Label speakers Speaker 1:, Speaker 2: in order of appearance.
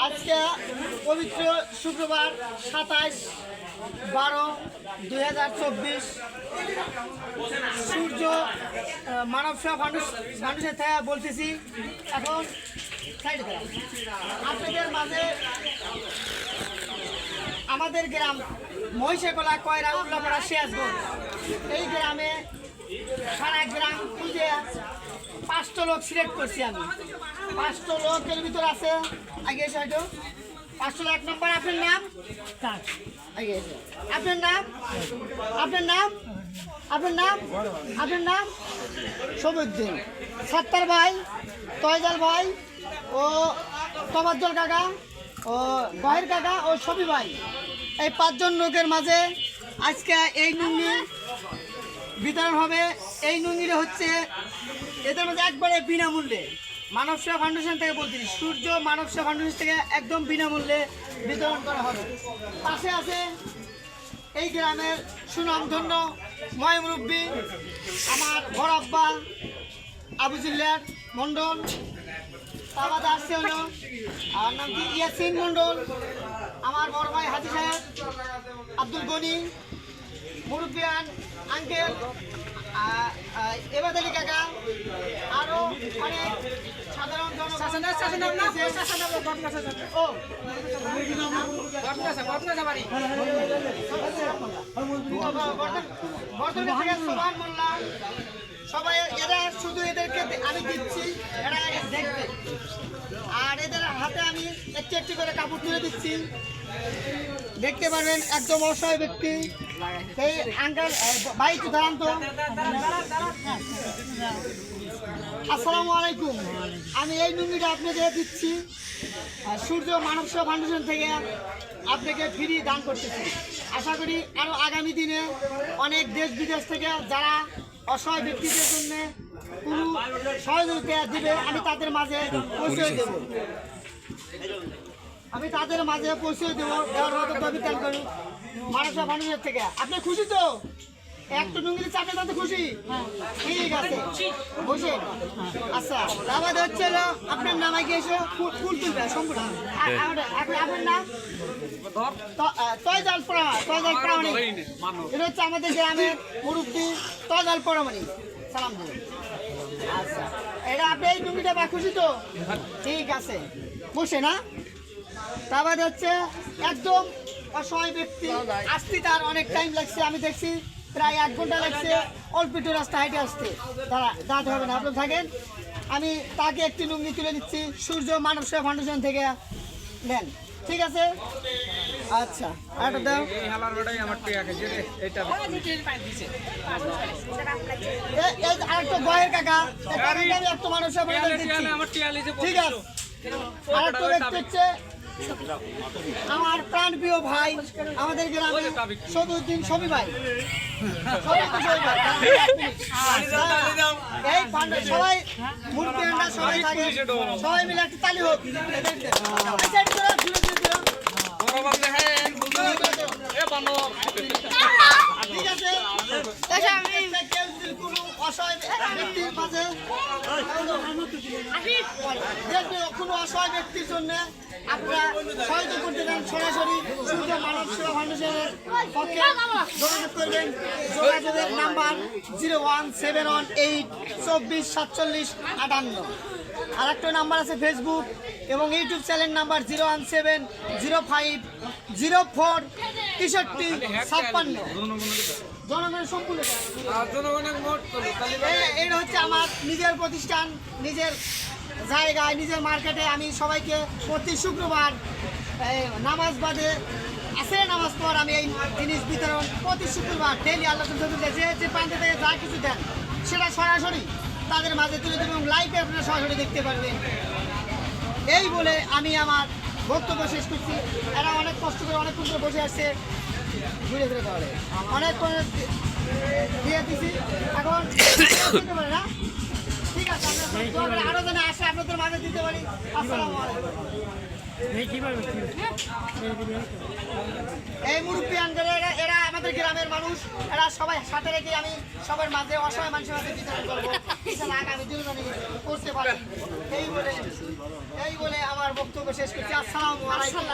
Speaker 1: আজকে পবিত্র শুক্রবার 27/12/2024 সূর্য মানব সেবা মানুষের থেকে বলতেছি। এখন সাইডে দাঁড়ান। আপনাদের মাঝে আমাদের গ্রাম মহিষাকলা কয়রা উল্লাপাড়া সিরাজগঞ্জ এই গ্রামে সারা গ্রাম খুঁজে 5টা লোক সিলেক্ট করছি আমি। 5টা লোকের ভিতর আছে আগে এসে হয়তো 5টা লোক। 1 নম্বর আপনার নাম আগে এসে আপনার নাম আপনার নাম আপনার নাম আপনার নাম সবুদ্দিন, সাত্তার ভাই, তয়জাল ভাই ও তবাজ্জল কাকা ও গহের কাকা ও সবি ভাই। এই 5 জন লোকের মাঝে আজকে এই লুঙ্গি বিতরণ হবে। এই লুঙ্গিটা হচ্ছে এদের মধ্যে একবারে বিনামূল্যে মানব সেবা ফাউন্ডেশন থেকে বলছি, সূর্য মানব সেবা ফাউন্ডেশন থেকে একদম বিনামূল্যে বিতরণ করা হবে। পাশে আছে এই গ্রামের সুনামধন্য ময়মুরব্বী আমার বড় আব্বা আবু জিল্লার মণ্ডল। তাবাদ আসছে হলো আর নাম কি ইয়াসিন মণ্ডল, আমার বড় ভাই হাজি সাহেব আব্দুল গনি, মুরব্বিয়ান আঙ্কেল এবার আলী কাকা, আরো অনেক সাধারণ সবাই এরা শুধু এদেরকে আমি দিচ্ছি, এরা দেখবে আর এদের হাতে আমি একটু একটু করে কাপড় তুলে দিচ্ছি। দেখতে পারবেন একদম অসহায় ব্যক্তি। এই আঙ্কেল ভাই একটু দাঁড়ান তো। আসসালামু আলাইকুম। আমি এই লুঙ্গিটা আপনাকে দিচ্ছি সূর্য মানব সেবা ফাউন্ডেশন থেকে আপনাকে ফ্রি দান করতেছি। আশা করি আরও আগামী দিনে অনেক দেশ বিদেশ থেকে যারা অসহায় ব্যক্তিদের জন্য কোনো সহযোগিতা দিবে আমি তাদের মাঝে পৌঁছে দেব, আমি তাদের মাঝে পৌঁছে দেবো। দেওয়ার মতো দাবি দান করি মানব সেবা ফাউন্ডেশন থেকে। আপনি খুশি তো? একটু লুঙ্গি দিচ্ছে আপনি তাতে খুশি? ঠিক আছে বসে। আচ্ছা তারপরে হচ্ছে আপনার নাম আগে এসে ফুল তুলবে সম্পূর্ণ। আপনার নাম তয়জাল প্রামাণিক। এটা হচ্ছে আমাদের গ্রামের মুরব্বী তয়জাল প্রামাণিক, সালাম দেবেন। আচ্ছা এটা আপনি এই লুঙ্গিটা বা খুশি তো? ঠিক আছে বসে না। তারপরে হচ্ছে একদম অসহায় ব্যক্তি আসতে তার অনেক টাইম লাগছে, আমি দেখছি প্রায় 1 ঘন্টা লাগছে অল্প একটু রাস্তা হাইটে আসতে। তারা দাঁত হবে না, আপনি থাকেন। আমি তাকে একটি লুঙ্গি তুলে দিচ্ছি সূর্য মানব সেবা ফাউন্ডেশন থেকে, নেন। ঠিক আছে আচ্ছা আরেকটা দাও। আরেকটা গয়ের কাকা একটা মানব সেবা ফাউন্ডেশন দিচ্ছি। ঠিক আছে আরেকটা ব্যক্তি হচ্ছে আমার প্রাণপ্রিয় ভাই আমাদের গ্রামে সবুদ্দিন সবি ভাই। এই সবাই মুরব্বিয়ানরা সবাই থাকে, সবাই মিলে একটা তালি হোক। ঠিক আছে কোনো অসহায় ব্যক্তির মাঝে কোনো অসহায় ব্যক্তির জন্য আপনারা সহায়তা করতে চান সরাসরি সূর্য মানব সেবা ফাউন্ডেশনের পক্ষে যোগাযোগ করবেন। যোগাযোগের নাম্বার 01718244758। আর একটা নাম্বার আছে ফেসবুক এবং ইউটিউব চ্যানেল নাম্বার 01705046356। জনগণের সম্পূর্ণ এটা হচ্ছে আমার নিজের প্রতিষ্ঠান, নিজের জায়গায়, নিজের মার্কেটে। আমি সবাইকে প্রতি শুক্রবার নামাজ বাদে আসরে নামাজ পর আমি এই জিনিস বিতরণ প্রতি শুক্রবার ডেইলি আল্লাহ যে প্রান্তে থেকে যা কিছু দেন সেটা সরাসরি তাদের মাঝে তুলে দেবেন এবং লাইভে আপনারা সরাসরি দেখতে পারবেন। এই বলে আমি আমার বক্তব্য শেষ করছি। এরা অনেক কষ্ট করে অনেকক্ষণ ধরে বসে আসছে, ঘুরে ঘুরে তাহলে অনেক দিয়ে দিছি। এখন না ঠিক আছে আরো যেন আসে আপনাদের মাঝে দিতে পারি। আসসালামু আলাইকুম। এই মুরব্বিয়ানদের এরা আমাদের গ্রামের মানুষ, এরা সবাই সাথে রেখে আমি সবার মাঝে অসহায় মানুষের মাঝে বিতরণ করবো, এছাড়া আগামী দিন করতে পারি। এই বলে আমার বক্তব্য শেষ করছি। আসসালামু আলাইকুম।